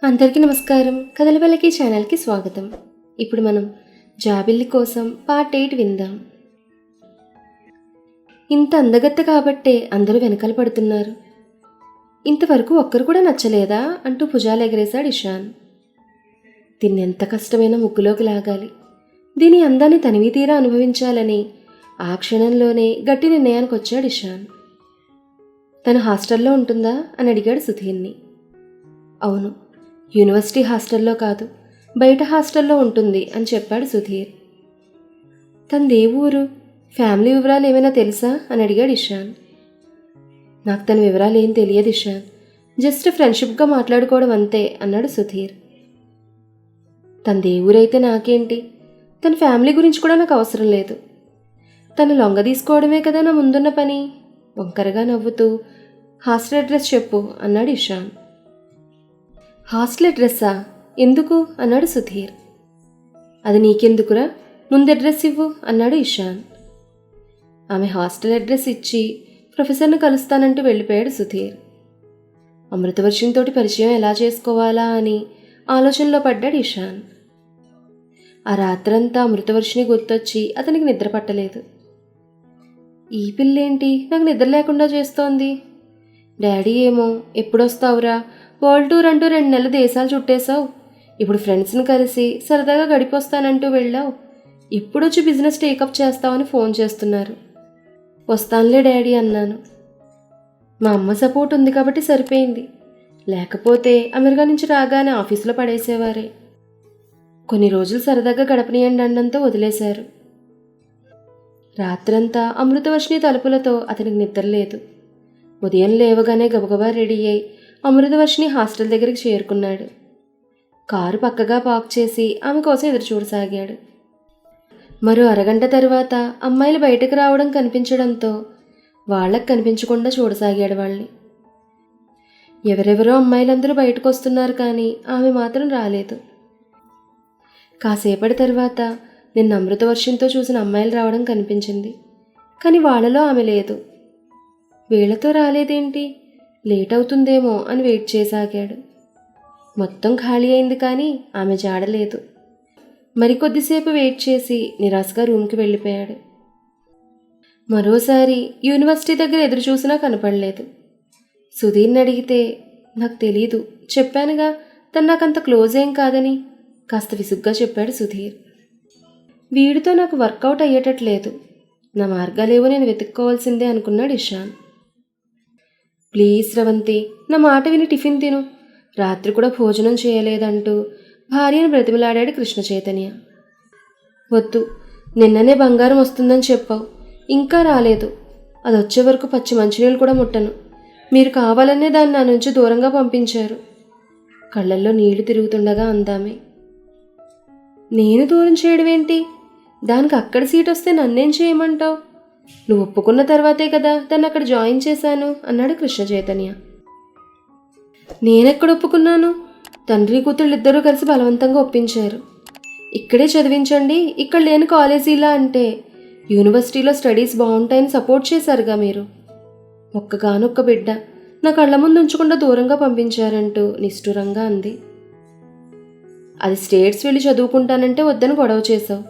అందరికీ నమస్కారం. కథల పల్లకి ఛానల్కి స్వాగతం. ఇప్పుడు మనం జాబిల్లి కోసం పార్ట్ 8 విందాం. ఇంత అందగత్త కాబట్టే అందరూ వెనకాల పడుతున్నారు. ఇంతవరకు ఒక్కరు కూడా నచ్చలేదా అంటూ భుజాలు ఎగరేశాడు ఇషాన్. దీన్ని ఎంత కష్టమైనా ముగ్గులోకి లాగాలి, దీని అందాన్ని తనివి తీరా అనుభవించాలని ఆ క్షణంలోనే గట్టి నిర్ణయానికి వచ్చాడు ఇషాన్. తను హాస్టల్లో ఉంటుందా అని అడిగాడు సుధీర్ని. అవును, యూనివర్సిటీ హాస్టల్లో కాదు, బయట హాస్టల్లో ఉంటుంది అని చెప్పాడు సుధీర్. తనదే ఊరు, ఫ్యామిలీ వివరాలు ఏమైనా తెలుసా అని అడిగాడు ఇషాన్. నాకు తన వివరాలు ఏం తెలియదు ఇషాన్, జస్ట్ ఫ్రెండ్షిప్గా మాట్లాడుకోవడం అంతే అన్నాడు సుధీర్. తనదే ఊరైతే నాకేంటి, తన ఫ్యామిలీ గురించి కూడా నాకు అవసరం లేదు. తను లొంగ తీసుకోవడమే కదా నా ముందున్న పని. వంకరగా నవ్వుతూ హాస్టల్ అడ్రస్ చెప్పు అన్నాడు ఇషాన్. హాస్టల్ అడ్రస్సా, ఎందుకు అన్నాడు సుధీర్. అది నీకెందుకురా, ముందు అడ్రస్ ఇవ్వు అన్నాడు ఇషాన్. ఆమె హాస్టల్ అడ్రస్ ఇచ్చి ప్రొఫెసర్ని కలుస్తానంటూ వెళ్ళిపోయాడు సుధీర్. అమృతవర్షినితోటి పరిచయం ఎలా చేసుకోవాలా అని ఆలోచనలో పడ్డాడు ఇషాన్. ఆ రాత్రంతా అమృతవర్షిని గుర్తొచ్చి అతనికి నిద్ర పట్టలేదు. ఈ పిల్లేంటి నాకు నిద్ర లేకుండా చేస్తోంది, డాడీ ఏమో ఎప్పుడొస్తావురా, వరల్డ్ టూర్ అంటూ 2 నెలలు దేశాలు చుట్టేశావు, ఇప్పుడు ఫ్రెండ్స్ని కలిసి సరదాగా గడిపొస్తానంటూ వెళ్ళావు, ఎప్పుడొచ్చి బిజినెస్ టేకప్ చేస్తావని ఫోన్ చేస్తున్నారు. వస్తానులే డాడీ అన్నాను. మా అమ్మ సపోర్ట్ ఉంది కాబట్టి సరిపోయింది, లేకపోతే అమెరికా నుంచి రాగానే ఆఫీసులో పడేసేవారే. కొన్ని రోజులు సరదాగా గడపనీయండి అండంతో వదిలేశారు. రాత్రంతా అమృతవర్షిని తలుపులతో అతనికి నిద్రలేదు. ఉదయం లేవగానే గబగబా రెడీ అయి అమృతవర్షిని హాస్టల్ దగ్గరికి చేరుకున్నాడు. కారు పక్కగా పార్క్ చేసి ఆమె కోసం ఎదురు చూడసాగాడు. మరో అరగంట తర్వాత అమ్మాయిలు బయటకు రావడం కనిపించడంతో వాళ్ళకు కనిపించకుండా చూడసాగాడు వాళ్ళని. ఎవరెవరో అమ్మాయిలందరూ బయటకు వస్తున్నారు, కానీ ఆమె మాత్రం రాలేదు. కాసేపటి తర్వాత నిన్న అమృతవర్షినితో చూసిన అమ్మాయిలు రావడం కనిపించింది, కానీ వాళ్ళలో ఆమె లేదు. వీళ్లతో రాలేదేంటి, లేట్ అవుతుందేమో అని వెయిట్ చేసాగాడు. మొత్తం ఖాళీ అయింది, కానీ ఆమె జాడలేదు. మరికొద్దిసేపు వెయిట్ చేసి నిరాశగా రూమ్కి వెళ్ళిపోయాడు. మరోసారి యూనివర్సిటీ దగ్గర ఎదురు చూసినా కనపడలేదు. సుధీర్ని అడిగితే నాకు తెలీదు, చెప్పానుగా తను నాకంత క్లోజ్ ఏం కాదని కాస్త విసుగ్గా చెప్పాడు సుధీర్. వీడితో నాకు వర్కౌట్ అయ్యేటట్లేదు, నా మార్గాలేవో నేను వెతుక్కోవాల్సిందే అనుకున్నాడు ఇషాన్. ప్లీజ్ స్రవంతి, నా మాట విని టిఫిన్ తిను, రాత్రి కూడా భోజనం చేయలేదంటూ భార్యను బ్రతిమలాడాడు కృష్ణ చైతన్య. వద్దు, నిన్ననే బంగారం వస్తుందని చెప్పావు, ఇంకా రాలేదు, అది వచ్చే వరకు పచ్చి మంచినీళ్ళు కూడా ముట్టను. మీరు కావాలనే దాన్ని నా నుంచి దూరంగా పంపించారు. కళ్ళల్లో నీళ్లు తిరుగుతుండగా అందామే. నేను దూరం చేయడం ఏంటి, దానికి అక్కడ సీట్ వస్తే నన్నేం చేయమంటావు, నువ్వు ఒప్పుకున్న తర్వాతే కదా దాన్ని అక్కడ జాయిన్ చేశాను అన్నాడు కృష్ణ చైతన్య. నేనెక్కడ ఒప్పుకున్నాను, తండ్రి కూతుళ్ళు ఇద్దరూ కలిసి బలవంతంగా ఒప్పించారు. ఇక్కడే చదివించండి, ఇక్కడ లేని కాలేజీలా అంటే యూనివర్సిటీలో స్టడీస్ బాగుంటాయని సపోర్ట్ చేశారుగా మీరు. ఒక్కగానొక్క బిడ్డ నా కళ్ళ ముందు ఉంచకుండా దూరంగా పంపించారంటూ నిష్ఠురంగా అంది. అది స్టేట్స్ వెళ్ళి చదువుకుంటానంటే వద్దని గొడవ చేశావు.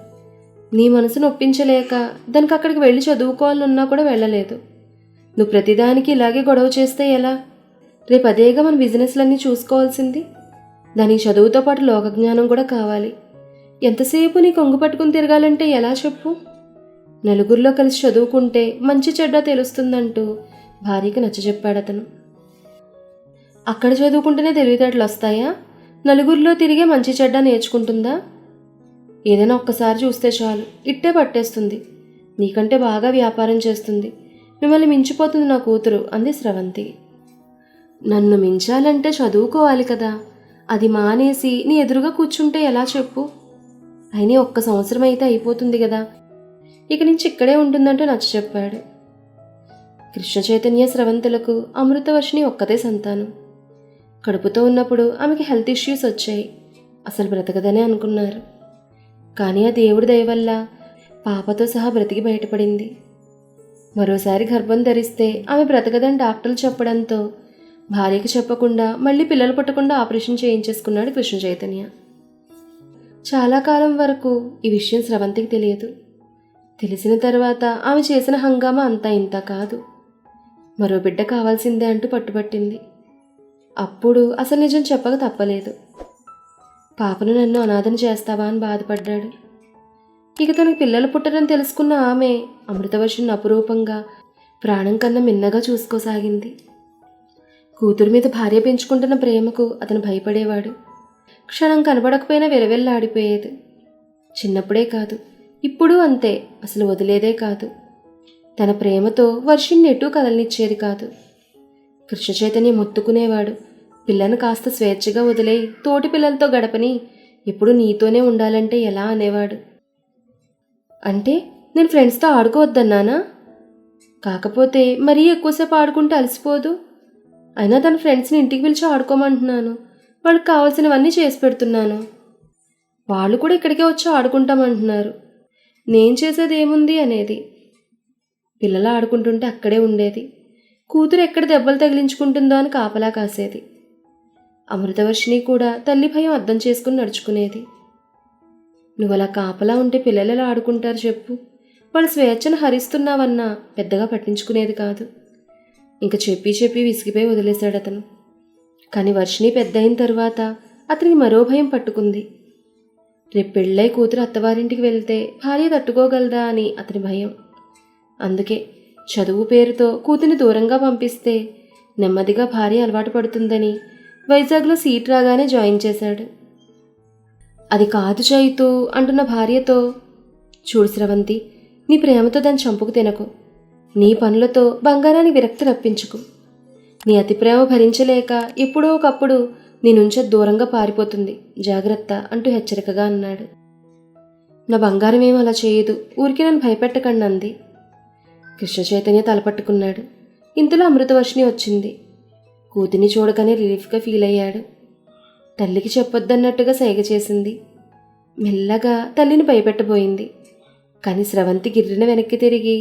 నీ మనసును ఒప్పించలేక దానికి అక్కడికి వెళ్ళి చదువుకోవాలన్నా కూడా వెళ్ళలేదు. నువ్వు ప్రతిదానికి ఇలాగే గొడవ చేస్తే ఎలా, రేపు అదేగా మన బిజినెస్లన్నీ చూసుకోవాల్సింది. దానికి చదువుతో పాటు లోకజ్ఞానం కూడా కావాలి. ఎంతసేపు నీ కొంగు పట్టుకుని తిరగాలంటే ఎలా చెప్పు. నలుగురిలో కలిసి చదువుకుంటే మంచి చెడ్డ తెలుస్తుందంటూ భార్యకి నచ్చజెప్పాడు అతను. అక్కడ చదువుకుంటేనే తెలివితేటలు వస్తాయా, నలుగురిలో తిరిగే మంచి చెడ్డ నేర్చుకుంటుందా? ఏదైనా ఒక్కసారి చూస్తే చాలు, ఇట్టే పట్టేస్తుంది. నీకంటే బాగా వ్యాపారం చేస్తుంది, మిమ్మల్ని మించిపోతుంది నా కూతురు అంది స్రవంతి. నన్ను మించాలంటే చదువుకోవాలి కదా, అది మానేసి నీ ఎదురుగా కూర్చుంటే ఎలా చెప్పు. అయినా 1 సంవత్సరం అయితే అయిపోతుంది కదా, ఇక నుంచి ఇక్కడే ఉంటుందంటూ నచ్చచెప్పాడు. కృష్ణ చైతన్య స్రవంతులకు అమృతవర్షిని ఒక్కతే సంతానం. కడుపుతో ఉన్నప్పుడు ఆమెకి హెల్త్ ఇష్యూస్ వచ్చాయి, అసలు బ్రతకదనే అనుకున్నారు. కానీ ఆ దేవుడి దయ వల్ల పాపతో సహా బ్రతికి బయటపడింది. మరోసారి గర్భం ధరిస్తే ఆమె బ్రతకదని డాక్టర్లు చెప్పడంతో భార్యకి చెప్పకుండా మళ్ళీ పిల్లలు పుట్టకుండా ఆపరేషన్ చేయించేసుకున్నాడు కృష్ణ చైతన్య. చాలా కాలం వరకు ఈ విషయం స్రవంతికి తెలియదు. తెలిసిన తర్వాత ఆమె చేసిన హంగామా అంతా ఇంత కాదు. మరో బిడ్డ కావాల్సిందే అంటూ పట్టుబట్టింది. అప్పుడు అసలు నిజం చెప్పక తప్పలేదు. పాపను నన్ను అనాథన చేస్తావా అని బాధపడ్డాడు. ఇక తనకు పిల్లలు పుట్టరని తెలుసుకున్న ఆమె అమృతవర్షిని అపురూపంగా ప్రాణం కన్నా మిన్నగా చూసుకోసాగింది. కూతురు మీద భార్య పెంచుకుంటున్న ప్రేమకు అతను భయపడేవాడు. క్షణం కనబడకపోయినా వెలవెల్లాడిపోయేది. చిన్నప్పుడే కాదు, ఇప్పుడు అంతే. అసలు వదిలేదే కాదు. తన ప్రేమతో వర్షిని ఎటూ కదలనిచ్చేది కాదు. కృష్ణ చైతన్య మొత్తుకునేవాడు. పిల్లను కాస్త స్వేచ్ఛగా వదిలే, తోటి పిల్లలతో గడపని, ఎప్పుడు నీతోనే ఉండాలంటే ఎలా అనేవాడు. అంటే నేను ఫ్రెండ్స్తో ఆడుకోవద్దన్నానా? కాకపోతే మరీ ఎక్కువసేపు ఆడుకుంటే అలసిపోదు. అయినా తన ఫ్రెండ్స్ని ఇంటికి పిలిచి ఆడుకోమంటున్నాను. వాళ్ళకి కావాల్సినవన్నీ చేసి పెడుతున్నాను. వాళ్ళు కూడా ఇక్కడికే వచ్చి ఆడుకుంటామంటున్నారు. నేను చేసేది ఏముంది అనేది. పిల్లలు ఆడుకుంటుంటే అక్కడే ఉండేది. కూతురు ఎక్కడ దెబ్బలు తగిలించుకుంటుందో అని కాపలా కాసేది. అమృతవర్షిని కూడా తల్లి భయం అర్థం చేసుకుని నడుచుకునేది. నువ్వు అలా కాపలా ఉంటే పిల్లలు ఎలా ఆడుకుంటారు చెప్పు? వాళ్ళ స్వేచ్ఛను హరిస్తున్నావన్నా పెద్దగా పట్టించుకునేది కాదు. ఇంక చెప్పి విసిగిపోయి వదిలేశాడు అతను. కానీ వర్షిని పెద్ద అయిన తర్వాత అతనికి మరో భయం పట్టుకుంది. రేపు పెళ్ళై కూతురు అత్తవారింటికి వెళ్తే భార్య తట్టుకోగలదా అని అతని భయం. అందుకే చదువు పేరుతో కూతురిని దూరంగా పంపిస్తే నెమ్మదిగా భార్య అలవాటు పడుతుందని వైజాగ్లో సీట్ రాగానే జాయిన్ చేశాడు. అది కాదు చైతు అంటున్న భార్యతో, చూడు స్రవంతి, నీ ప్రేమతో దాన్ని చంపుకు తినకు. నీ పనులతో బంగారాన్ని విరక్తి రప్పించుకు. నీ అతి ప్రేమ భరించలేక ఎప్పుడో ఒకప్పుడు నీ నుంచి దూరంగా పారిపోతుంది, జాగ్రత్త అంటూ హెచ్చరికగా అన్నాడు. నా బంగారం ఏం అలా చేయదు, ఊరికి నన్ను భయపెట్టకండి అంది. కృష్ణ చైతన్య తలపట్టుకున్నాడు. ఇంతలో అమృతవర్షిని వచ్చింది. కూతుని చూడగానే రిలీఫ్గా ఫీల్ అయ్యాడు. తల్లికి చెప్పొద్దన్నట్టుగా సైగ చేసింది. మెల్లగా తల్లిని భయపెట్టబోయింది. కానీ స్రవంతి గిర్రిన వెనక్కి తిరిగి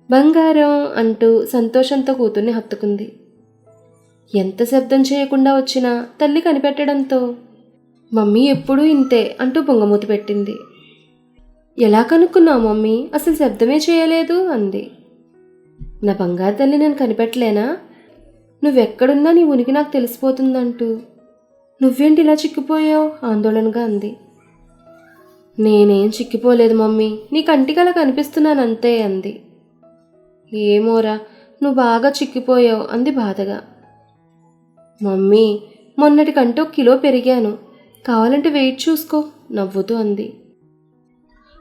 బంగారం అంటూ సంతోషంతో కూతుర్ని హత్తుకుంది. ఎంత శబ్దం చేయకుండా వచ్చినా తల్లి కనిపెట్టడంతో మమ్మీ ఎప్పుడూ ఇంతే అంటూ బొంగమూతి పెట్టింది. ఎలా కనుక్కున్నావు మమ్మీ? అసలు శబ్దమే చేయలేదు అంది. నా బంగారు తల్లి నేను కనిపెట్టలేనా? నువ్వెక్కడున్నా నీ ఉనికి నాకు తెలిసిపోతుందంటూ. నువ్వేంటి ఇలా చిక్కిపోయావు ఆందోళనగా అంది. నేనేం చిక్కిపోలేదు మమ్మీ, నీ కంటికి అలా కనిపిస్తున్నానంతే అంది. ఏమోరా, నువ్వు బాగా చిక్కిపోయావు అంది బాధగా. మమ్మీ, మొన్నటి కంటే 1 కిలో పెరిగాను, కావాలంటే వెయిట్ చూసుకో నవ్వుతూ అంది.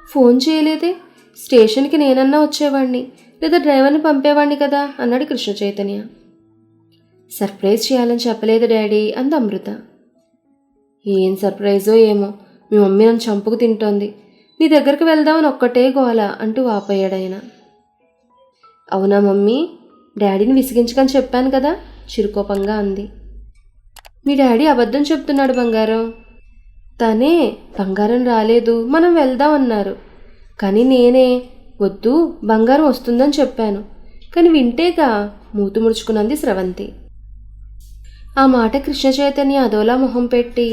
ఫోన్ చేయలేదే? స్టేషన్కి నేనన్నా వచ్చేవాణ్ణి, లేదా డ్రైవర్ని పంపేవాణ్ణి కదా అన్నాడు కృష్ణ చైతన్య. సర్ప్రైజ్ చేయాలని చెప్పలేదు డాడీ అంది అమృత. ఏం సర్ప్రైజో ఏమో, మీ మమ్మీ నన్ను చంపుకు తింటోంది, నీ దగ్గరకు వెళ్దామని ఒక్కటే గోల అంటూ వాపోయాడాయన. అవునా మమ్మీ, డాడీని విసిగించకని చెప్పాను కదా చిరుకోపంగా అంది. మీ డాడీ అబద్ధం చెప్తున్నాడు బంగారం. తనే బంగారం రాలేదు, మనం వెళ్దాం అన్నారు. కానీ నేనే వద్దు, బంగారం వస్తుందని చెప్పాను. కానీ వింటేగా మూతు ముడుచుకున్నది స్రవంతి. ఆ మాట కృష్ణ చైతన్య అదోలా మొహం పెట్టి,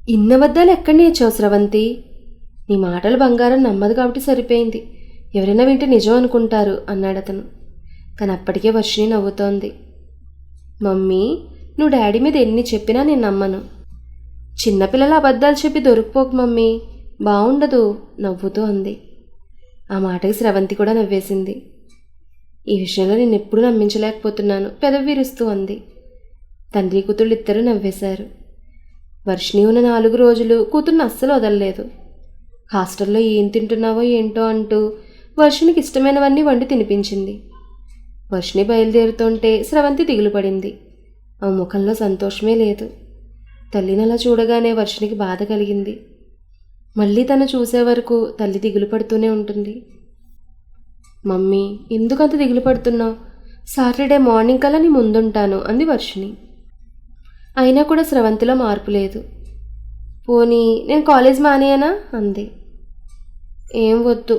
ఇన్నబద్దాలు ఎక్కడి నేర్చావు స్రవంతి? నీ మాటలు బంగారం నమ్మదు కాబట్టి సరిపోయింది, ఎవరైనా వింటే నిజం అనుకుంటారు అన్నాడతను. కానీ అప్పటికే వర్షిని నవ్వుతోంది. మమ్మీ, నువ్వు డాడీ మీద ఎన్ని చెప్పినా నేను నమ్మను. చిన్నపిల్లల అబద్ధాలు చెప్పి దొరికిపోకు మమ్మీ, బాగుండదు నవ్వుతూ అంది. ఆ మాటకి స్రవంతి కూడా నవ్వేసింది. ఈ విషయంలో నేను ఎప్పుడూ నమ్మించలేకపోతున్నాను పెదవి విరుస్తూ అంది. తండ్రి కూతుళ్ళు ఇద్దరూ నవ్వేశారు. వర్షిని ఉన్న 4 రోజులు కూతుర్ని అస్సలు వదలలేదు. హాస్టల్లో ఏం తింటున్నావో ఏంటో అంటూ వర్షినికి ఇష్టమైనవన్నీ వండి తినిపించింది. వర్షిని బయలుదేరుతుంటే స్రవంతి దిగులు పడింది. ఆ ముఖంలో సంతోషమే లేదు. తల్లిని అలా చూడగానే వర్షినికి బాధ కలిగింది. మళ్ళీ తను చూసే వరకు తల్లి దిగులు పడుతూనే ఉంటుంది. మమ్మీ, ఎందుకంత దిగులు పడుతున్నావు? సాటర్డే మార్నింగ్ కల్లా నీ ముందుంటాను అంది వర్షిని. అయినా కూడా స్రవంతిలో మార్పు లేదు. పోనీ నేను కాలేజ్ మానేయనా అంది. ఏం వద్దు,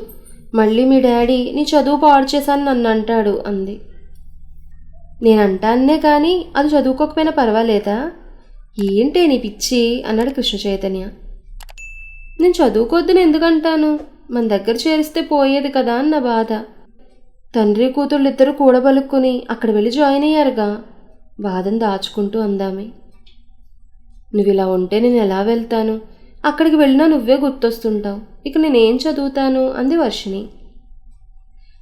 మళ్ళీ మీ డాడీ నీ చదువు పాడు చేశాను నన్ను అంటాడు అంది. నేనంటాన్నే కానీ అది చదువుకోకపోయినా పర్వాలేదా? ఏంటే నీ పిచ్చి అన్నాడు కృష్ణ చైతన్య. నేను చదువుకోవద్దని ఎందుకంటాను? మన దగ్గర చేరిస్తే పోయేది కదా అన్న బాధ. తండ్రి కూతుళ్ళు ఇద్దరు కూడబలుక్కుని అక్కడ వెళ్ళి జాయిన్ అయ్యారుగా. బాధను దాచుకుంటూ అందామే. నువ్వు ఇలా ఉంటే నేను ఎలా వెళ్తాను? అక్కడికి వెళ్ళినా నువ్వే గుర్తొస్తుంటావు. ఇక నేనేం చదువుతాను అంది వర్షిణి.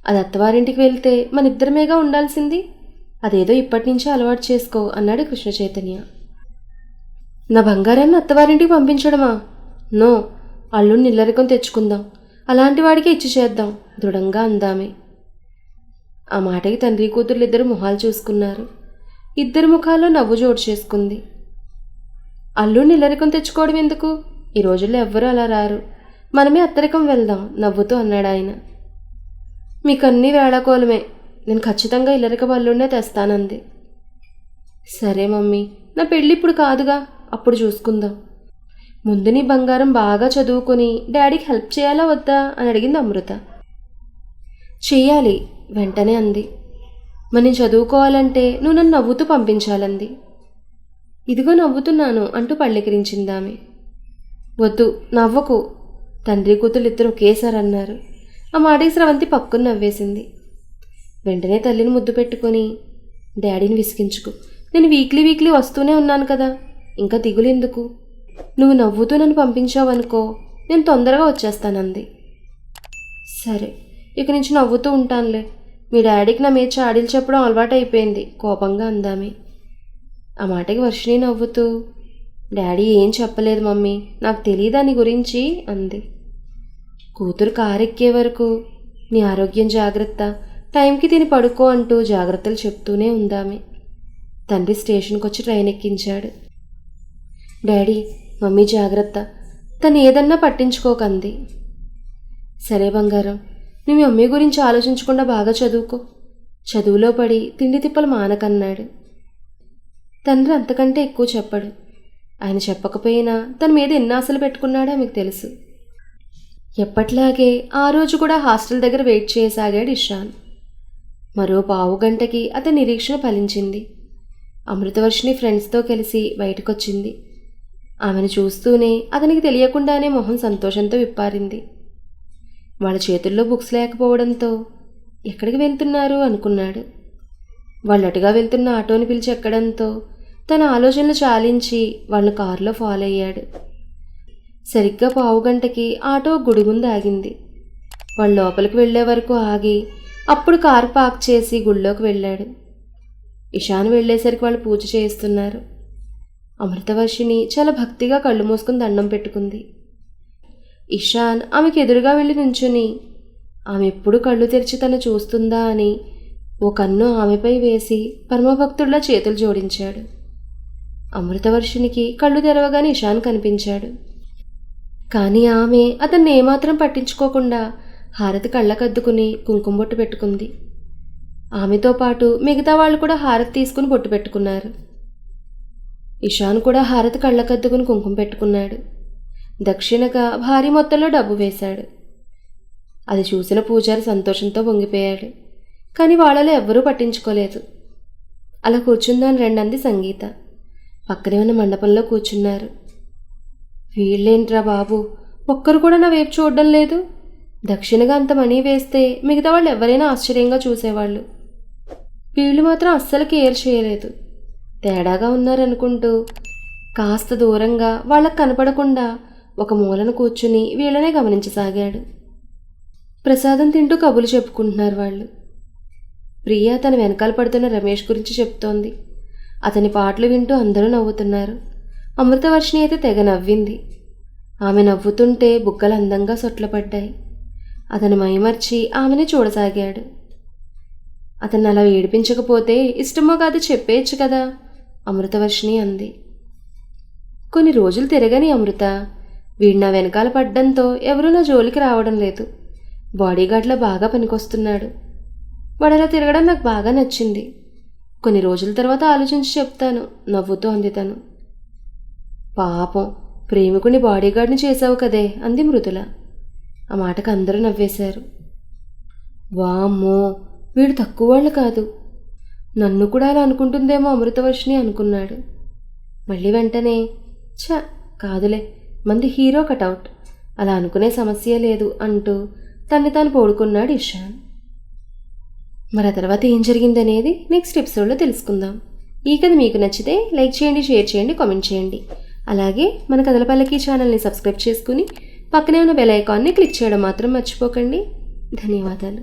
అది అత్తవారింటికి వెళ్తే మన ఇద్దరమేగా ఉండాల్సింది. అదేదో ఇప్పటి నుంచే అలవాటు చేసుకో అన్నాడు కృష్ణ చైతన్య. నా బంగారాన్ని అత్తవారింటికి పంపించడమా? నో, అల్లుడిని ఇల్లరికం తెచ్చుకుందాం, అలాంటి వాడికే ఇచ్చి చేద్దాం దృఢంగా అందామే. ఆ మాటకి తండ్రి కూతుర్లు ఇద్దరు మొహాలు చూసుకున్నారు. ఇద్దరు ముఖాల్లో నవ్వు జోడు చేసుకుంది. అల్లుడిని ఇల్లరికం తెచ్చుకోవడం ఎందుకు? ఈ రోజుల్లో ఎవ్వరూ అలా రారు. మనమే అత్తరికం వెళ్దాం నవ్వుతూ అన్నాడు ఆయన. మీకన్నీ వేళాకోలమే. నేను ఖచ్చితంగా ఇల్లరికం అల్లుడినే తెస్తానంది. సరే మమ్మీ, నా పెళ్ళి ఇప్పుడు కాదుగా, అప్పుడు చూసుకుందాం. ముందు నీ బంగారం బాగా చదువుకొని డాడీకి హెల్ప్ చేయాలా వద్దా అని అడిగింది అమృత. చెయ్యాలి వెంటనే అంది. మరి నేను చదువుకోవాలంటే నువ్వు నన్ను నవ్వుతూ పంపించాలంది. ఇదిగో నవ్వుతున్నాను అంటూ పళ్ళెకిరించిందామె. వద్దు నవ్వకు, తండ్రి కూతురు ఇద్దరు ఒకేసారి అన్నారు. ఆ మాటకి స్రవంతి పక్కున నవ్వేసింది. వెంటనే తల్లిని ముద్దు పెట్టుకొని, డాడీని విసిగించుకు, నేను వీక్లీ వస్తూనే ఉన్నాను కదా, ఇంకా దిగులెందుకు? నువ్వు నవ్వుతూ నన్ను పంపించావనుకో, నేను తొందరగా వచ్చేస్తానంది. సరే, ఇక నుంచి నవ్వుతూ ఉంటానులే. మీ డాడీకి నా మీద చాడీలు చెప్పడం అలవాటు అయిపోయింది కోపంగా అందామే. ఆ మాటకి వర్షిణి నవ్వుతూ, డాడీ ఏం చెప్పలేదు మమ్మీ, నాకు తెలియదు దాని గురించి అంది. కూతురు కారెక్కే వరకు నీ ఆరోగ్యం జాగ్రత్త, టైంకి తిని పడుకో అంటూ జాగ్రత్తలు చెప్తూనే ఉందామె. తండ్రి స్టేషన్కి వచ్చి ట్రైన్ ఎక్కించాడు. డాడీ మమ్మీ జాగ్రత్త, తను ఏదన్నా పట్టించుకోకంది. సరే బంగారం, నీ మమ్మీ గురించి ఆలోచించకుండా బాగా చదువుకో, చదువులో పడి తిండి తిప్పలు మానకన్నాడు. తండ్రి అంతకంటే ఎక్కువ చెప్పడు. ఆయన చెప్పకపోయినా తన మీద ఎన్ని ఆశలు పెట్టుకున్నాడో మీకు తెలుసు. ఎప్పట్లాగే ఆ రోజు కూడా హాస్టల్ దగ్గర వెయిట్ చేయసాగాడు ఇషాన్. మరో పావు గంటకి అతని నిరీక్షణ ఫలించింది. అమృతవర్షిని ఫ్రెండ్స్తో కలిసి బయటకొచ్చింది. ఆమెను చూస్తూనే అతనికి తెలియకుండానే మొహం సంతోషంతో విప్పారింది. వాళ్ళ చేతుల్లో బుక్స్ లేకపోవడంతో ఎక్కడికి వెళ్తున్నారు అనుకున్నాడు. వాళ్ళు అటుగా వెళ్తున్న ఆటోని పిలిచి ఎక్కడంతో తన ఆలోచనలు చాలించి వాళ్ళని కారులో ఫాలో అయ్యాడు. సరిగ్గా పావు గంటకి ఆటో గుడి ముందు ఆగింది. వాళ్ళు లోపలికి వెళ్లే వరకు ఆగి అప్పుడు కారు పార్క్ చేసి గుళ్ళోకి వెళ్ళాడు. ఇషాన్ వెళ్ళేసరికి వాళ్ళు పూజ చేయిస్తున్నారు. అమృతవర్షిని చాలా భక్తిగా కళ్ళు మూసుకుని దండం పెట్టుకుంది. ఇషాన్ ఆమెకు ఎదురుగా వెళ్ళి నుంచుని ఆమె ఎప్పుడు కళ్ళు తెరిచి తను చూస్తుందా అని ఓ కన్ను ఆమెపై వేసి పరమభక్తుడిలా చేతులు జోడించాడు. అమృతవర్షినికి కళ్ళు తెరవగానే ఇషాన్ కనిపించాడు. కానీ ఆమె అతన్ని ఏమాత్రం పట్టించుకోకుండా హారతి కళ్ళకద్దుకుని కుంకుమ బొట్టు పెట్టుకుంది. ఆమెతో పాటు మిగతా వాళ్ళు కూడా హారతి తీసుకుని బొట్టు పెట్టుకున్నారు. ఇషాన్ కూడా హారతి కళ్ళకద్దుకుని కుంకుమ పెట్టుకున్నాడు. దక్షిణగా భారీ మొత్తంలో డబ్బు వేశాడు. అది చూసిన పూజారి సంతోషంతో పొంగిపోయాడు. కానీ వాళ్ళలో ఎవ్వరూ పట్టించుకోలేదు. అలా కూర్చుందాని రెండంది సంగీత. పక్కనే ఉన్న మండపంలో కూర్చున్నారు. వీళ్ళేంట్రా బాబు, ఒక్కరు కూడా నా వైపు చూడడం లేదు. దక్షిణగా అంత మనీ వేస్తే మిగతా వాళ్ళు ఎవరైనా ఆశ్చర్యంగా చూసేవాళ్ళు. వీళ్ళు మాత్రం అస్సలు కేర్ చేయలేదు. తేడాగా ఉన్నారనుకుంటూ కాస్త దూరంగా వాళ్ళకు కనపడకుండా ఒక మూలన కూర్చుని వీళ్ళనే గమనించసాగాడు. ప్రసాదం తింటూ కబులు చెప్పుకుంటున్నారు వాళ్ళు. ప్రియ తన వెనకాల పడుతున్న రమేష్ గురించి చెప్తోంది. అతని పాటలు వింటూ అందరూ నవ్వుతున్నారు. అమృతవర్షిణి అయితే తెగ నవ్వింది. ఆమె నవ్వుతుంటే బుగ్గలు అందంగా సొట్లపడ్డాయి. అతను మైమర్చి ఆమెనే చూడసాగాడు. అతన్ని అలా ఏడిపించకపోతే ఇష్టమో కాదు చెప్పేయచ్చు కదా, అమృతవర్షిణి అంది. కొన్ని రోజులు తిరగని అమృత, వీడు నా వెనకాల పడ్డంతో ఎవరూ నా జోలికి రావడం లేదు. బాడీగార్డ్లా బాగా పనికొస్తున్నాడు. వాడు అలా తిరగడం నాకు బాగా నచ్చింది. కొన్ని రోజుల తర్వాత ఆలోచించి చెప్తాను నవ్వుతూ అంది తను. పాపం, ప్రేమికుని బాడీగార్డ్ని చేశావు కదే అంది మృదుల. ఆ మాటకు అందరూ నవ్వేశారు. వామ్మో, వీడు తక్కువ వాళ్ళు కాదు. నన్ను కూడా అలా అనుకుంటుందేమో అమృతవర్షిణి అనుకున్నాడు. మళ్ళీ వెంటనే కాదులే, మంది హీరో కటౌట్, అలా అనుకునే సమస్య లేదు అంటూ తన్ని తాను పోడుకున్నాడు ఇషాన్. మరి ఆ తర్వాత ఏం జరిగిందనేది నెక్స్ట్ ఎపిసోడ్లో తెలుసుకుందాం. ఈ కథ మీకు నచ్చితే లైక్ చేయండి, షేర్ చేయండి, కామెంట్ చేయండి. అలాగే మన కథల పల్లకి ఛానల్ని సబ్స్క్రైబ్ చేసుకుని పక్కనే ఉన్న బెల్ ఐకాన్ని క్లిక్ చేయడం మాత్రం మర్చిపోకండి. ధన్యవాదాలు.